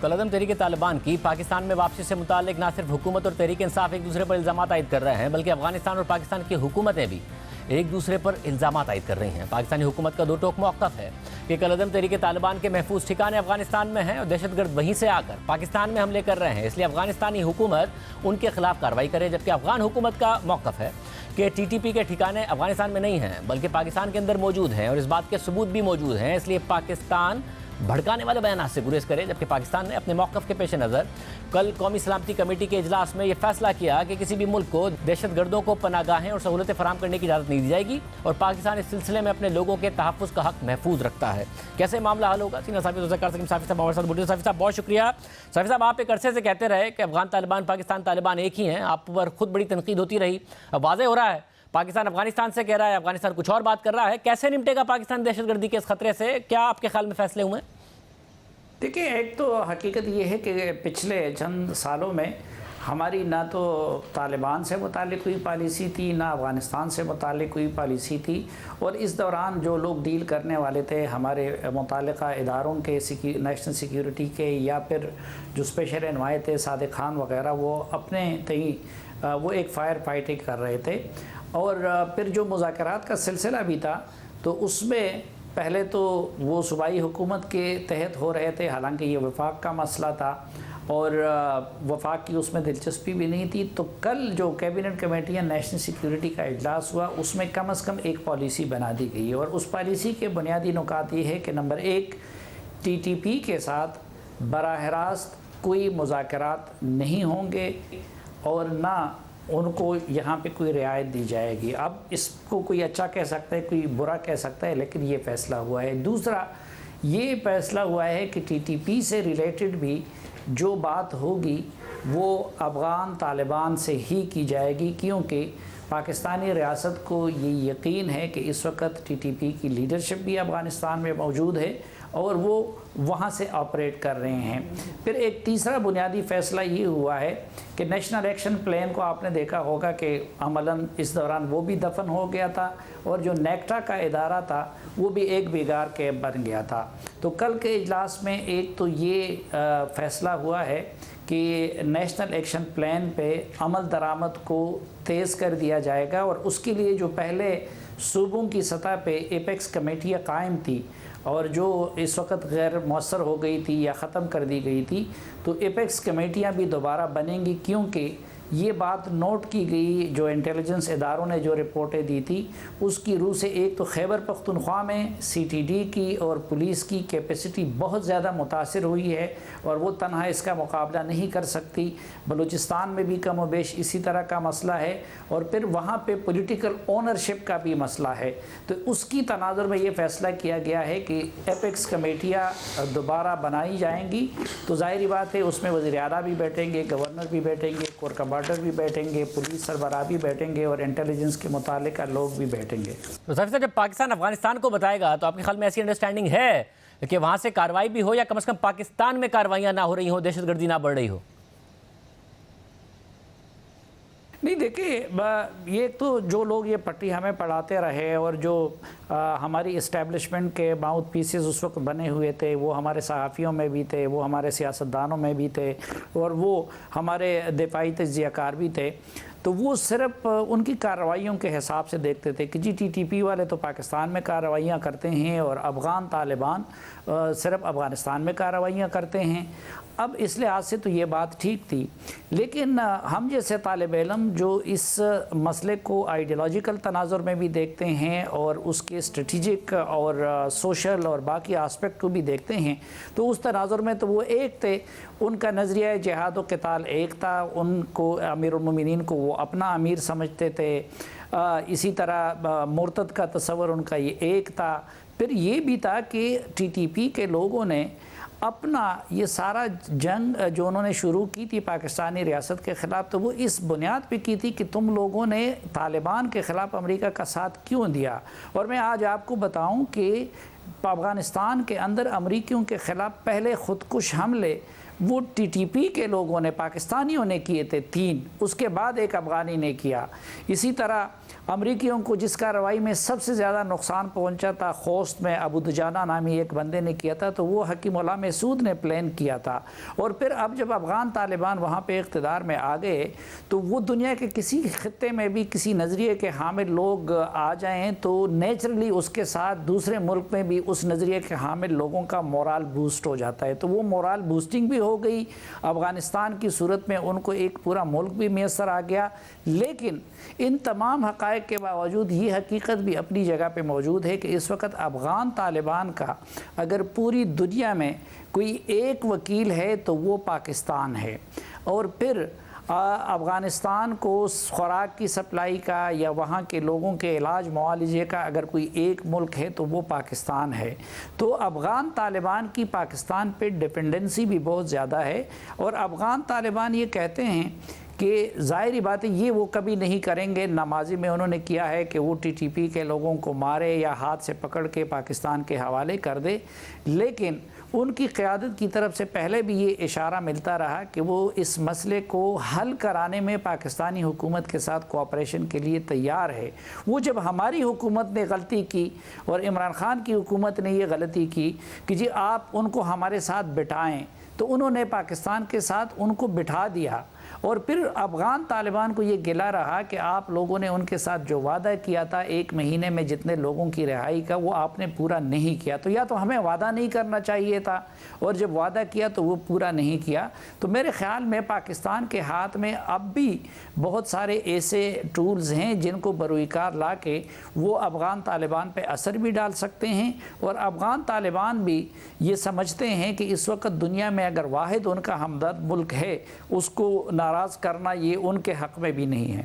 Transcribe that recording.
कलअदम तहरीक तालिबान की पाकिस्तान में वापसी से मुताल्लिक न सिर्फ हुकूमत और तहरीक इंसाफ एक दूसरे पर इल्ज़ामात आयद कर रहे हैं, बल्कि अफगानिस्तान और पाकिस्तान की हुकूमतें भी एक दूसरे पर इल्ज़ामात आयद कर रही हैं। पाकिस्तानी हुकूमत का दो टोक मौक़िफ़ है कि कलअदम तहरीक तालिबान के महफूज ठिकाने अफगानिस्तान में हैं और दहशतगर्द वहीं से आकर पाकिस्तान में हमले कर रहे हैं, इसलिए अफगानिस्तानी हुकूमत उनके खिलाफ कार्रवाई करे। जबकि अफगान हुकूमत का मौक़िफ़ है कि TTP के ठिकाने अफगानिस्तान में नहीं हैं बल्कि पाकिस्तान के अंदर मौजूद हैं और इस बात के सबूत भी मौजूद हैं, इसलिए पाकिस्तान भड़काने वाले बयान से गुरेज करे। जबकि पाकिस्तान ने अपने मौक़िफ़ के पेश नज़र कल कौमी सलामती कमेटी के इजलास में यह फैसला किया कि किसी भी मुल्क को दहशतगर्दों को पनागाहें और सहूलतें फराहम करने की इजाज़त नहीं दी जाएगी और पाकिस्तान इस सिलसिले में अपने लोगों के तहफ़्फ़ुज़ का हक़ महफूज रखता है। कैसे मामला हल होगा, सीनियर साफ़ी साफ़ी साहब हमारे साथ बोलिए। साफ़ी साहब बहुत शुक्रिया। साफ़ी साहब, आप एक अरसे से कहते रहे कि अफगान तालिबान पाकिस्तान तालिबान एक ही हैं, आप पर खुद बड़ी तनकीद होती रही। अब वाज़ेह हो रहा है पाकिस्तान अफगानिस्तान से कह रहा है, अफगानिस्तान कुछ और बात कर रहा है। कैसे निपटेगा पाकिस्तान दहशतगर्दी के इस खतरे से, क्या आपके ख्याल में फैसले हुए? देखिए, एक तो हकीकत ये है कि पिछले चंद सालों में हमारी ना तो तालिबान से मुतालिक कोई पॉलिसी थी, ना अफ़गानिस्तान से मुतालिक कोई पॉलिसी थी, और इस दौरान जो लोग डील करने वाले थे हमारे मुतालिका इदारों के नेशनल सिक्योरिटी के या फिर जो स्पेशल एनवाई थे सादिक खान वगैरह, वो अपने तई वो एक फायर फाइटिंग कर रहे थे। और फिर जो मुज़ाकरात का सिलसिला भी था तो उसमें पहले तो वो सूबाई हुकूमत के तहत हो रहे थे, हालांकि ये वफाक का मसला था और वफाक की उसमें दिलचस्पी भी नहीं थी। तो कल जो कैबिनेट कमेटी नेशनल सिक्योरिटी का इजलास हुआ उसमें कम से कम एक पॉलिसी बना दी गई और उस पॉलिसी के बुनियादी नुकात ये है कि नंबर 1, TTP के साथ बराह रास्त कोई मुज़ाकरात नहीं होंगे और ना उनको यहाँ पे कोई रियायत दी जाएगी। अब इसको कोई अच्छा कह सकता है, कोई बुरा कह सकता है, लेकिन ये फ़ैसला हुआ है। दूसरा ये फ़ैसला हुआ है कि TTP से रिलेटेड भी जो बात होगी वो अफ़गान तालिबान से ही की जाएगी, क्योंकि पाकिस्तानी रियासत को ये यकीन है कि इस वक्त TTP की लीडरशिप भी अफ़गानिस्तान में मौजूद है और वो वहाँ से ऑपरेट कर रहे हैं। फिर एक तीसरा बुनियादी फ़ैसला ये हुआ है कि नेशनल एक्शन प्लान को आपने देखा होगा कि अमलन इस दौरान वो भी दफन हो गया था और जो नेक्टा का इदारा था वो भी एक बिगाड़ कैब बन गया था। तो कल के इजलास में एक तो ये फ़ैसला हुआ है कि नेशनल एक्शन प्लान पे अमल दरामद को तेज़ कर दिया जाएगा और उसके लिए जो पहले सूबों की सतह पे एपेक्स कमेटियाँ कायम थी और जो इस वक्त गैर मौसर हो गई थी या ख़त्म कर दी गई थी, तो एपेक्स कमेटियाँ भी दोबारा बनेंगी, क्योंकि ये बात नोट की गई जो इंटेलिजेंस इदारों ने जो रिपोर्टें दी थी उसकी रूह से। एक तो खैबर पख्तूनख्वा में CTD की और पुलिस की कैपेसिटी बहुत ज़्यादा मुतासिर हुई है और वो तनहा इसका मुकाबला नहीं कर सकती। बलूचिस्तान में भी कम व बेश इसी तरह का मसला है और फिर वहाँ पे पॉलिटिकल ओनरशिप का भी मसला है। तो उसकी तनाजुर में ये फ़ैसला किया गया है कि एपेक्स कमेटियाँ दोबारा बनाई जाएंगी। तो ज़ाहिरी बात है उसमें वज़ीर आला भी बैठेंगे, गवर्नर भी बैठेंगे, कोर कमांडर भी बैठेंगे, पुलिस सरबराह भी बैठेंगे और इंटेलिजेंस के मुतालिक लोग भी बैठेंगे। तो सबसे जब पाकिस्तान अफगानिस्तान को बताएगा तो आपके ख्याल में ऐसी अंडरस्टैंडिंग है कि वहाँ से कार्रवाई भी हो या कम से कम पाकिस्तान में कार्रवाइयाँ ना हो रही हो, दहशतगर्दी ना बढ़ रही हो? नहीं, देखिए, ये तो जो लोग ये पट्टी हमें पढ़ाते रहे और जो हमारी इस्टेब्लिशमेंट के माउथ पीसेस उस वक्त बने हुए थे, वो हमारे सहाफ़ियों में भी थे, वो हमारे सियासतदानों में भी थे और वो हमारे दिफाई तज्ज़ियाकार भी थे। तो वो सिर्फ उनकी कार्रवाइयों के हिसाब से देखते थे कि जी TTP वाले तो पाकिस्तान में कार्रवाइयाँ करते हैं और अफ़गान तालिबान सिर्फ अफ़गानिस्तान में कार्रवाइयाँ करते हैं। अब इस लिहाज से तो ये बात ठीक थी, लेकिन हम जैसे तालिब इल्म जो इस मसले को आइडियोलॉजिकल तनाजुर में भी देखते हैं और उसके स्ट्रेटिजिक और सोशल और बाकी आस्पेक्ट को भी देखते हैं, तो उस तनाजुर में तो वो एक थे, उनका नज़रिया जिहाद व क़िताल एक था, उनको अमीरुल मोमिनीन को वो अपना अमीर समझते थे, इसी तरह मुर्तद का तस्वर उनका ये एक था। फिर ये भी था कि TTP के लोगों ने अपना ये सारा जंग जो उन्होंने शुरू की थी पाकिस्तानी रियासत के ख़िलाफ़, तो वो इस बुनियाद पे की थी कि तुम लोगों ने तालिबान के ख़िलाफ़ अमेरिका का साथ क्यों दिया। और मैं आज आपको बताऊं कि अफ़गानिस्तान के अंदर अमरीकियों के ख़िलाफ़ पहले ख़ुदकुश हमले وہ TTP کے لوگوں نے پاکستانیوں نے کیے تھے 3, اس کے بعد ایک افغانی نے کیا. اسی طرح امریکیوں کو جس کارروائی میں سب سے زیادہ نقصان پہنچا تھا خوست میں ابو دجانہ نامی ایک بندے نے کیا تھا, تو وہ حکیم اللہ محسود نے پلان کیا تھا. اور پھر اب جب افغان طالبان وہاں پہ اقتدار میں آ گئے تو وہ دنیا کے کسی خطے میں بھی کسی نظریے کے حامل لوگ آ جائیں تو نیچرلی اس کے ساتھ دوسرے ملک میں بھی اس نظریے کے حامل لوگوں کا مورال بوسٹ ہو جاتا ہے. تو وہ مورال بوسٹنگ بھی ہو گئی افغانستان کی صورت میں, ان کو ایک پورا ملک بھی میسر آ گیا. لیکن ان تمام حقائق کے باوجود یہ حقیقت بھی اپنی جگہ پہ موجود ہے کہ اس وقت افغان طالبان کا اگر پوری دنیا میں کوئی ایک وکیل ہے تو وہ پاکستان ہے. اور پھر افغانستان کو خوراک کی سپلائی کا یا وہاں کے لوگوں کے علاج معالجے کا اگر کوئی ایک ملک ہے تو وہ پاکستان ہے. تو افغان طالبان کی پاکستان پہ ڈپینڈنسی بھی بہت زیادہ ہے. اور افغان طالبان یہ کہتے ہیں کہ ظاہری بات ہے یہ وہ کبھی نہیں کریں گے, نہ ماضی میں انہوں نے کیا ہے کہ وہ TTP کے لوگوں کو مارے یا ہاتھ سے پکڑ کے پاکستان کے حوالے کر دے. لیکن ان کی قیادت کی طرف سے پہلے بھی یہ اشارہ ملتا رہا کہ وہ اس مسئلے کو حل کرانے میں پاکستانی حکومت کے ساتھ کوآپریشن کے لیے تیار ہے. وہ جب ہماری حکومت نے غلطی کی اور عمران خان کی حکومت نے یہ غلطی کی کہ جی آپ ان کو ہمارے ساتھ بٹھائیں, تو انہوں نے پاکستان کے ساتھ ان کو بٹھا دیا. اور پھر افغان طالبان کو یہ گلا رہا کہ آپ لوگوں نے ان کے ساتھ جو وعدہ کیا تھا 1 مہینے میں جتنے لوگوں کی رہائی کا, وہ آپ نے پورا نہیں کیا. تو یا تو ہمیں وعدہ نہیں کرنا چاہیے تھا, اور جب وعدہ کیا تو وہ پورا نہیں کیا. تو میرے خیال میں پاکستان کے ہاتھ میں اب بھی بہت سارے ایسے ٹولز ہیں جن کو بروئے کار لا کے وہ افغان طالبان پہ اثر بھی ڈال سکتے ہیں. اور افغان طالبان بھی یہ سمجھتے ہیں کہ اس وقت دنیا میں اگر واحد ان کا ہمدرد ملک ہے, اس کو ناراض کرنا یہ ان کے حق میں بھی نہیں ہے.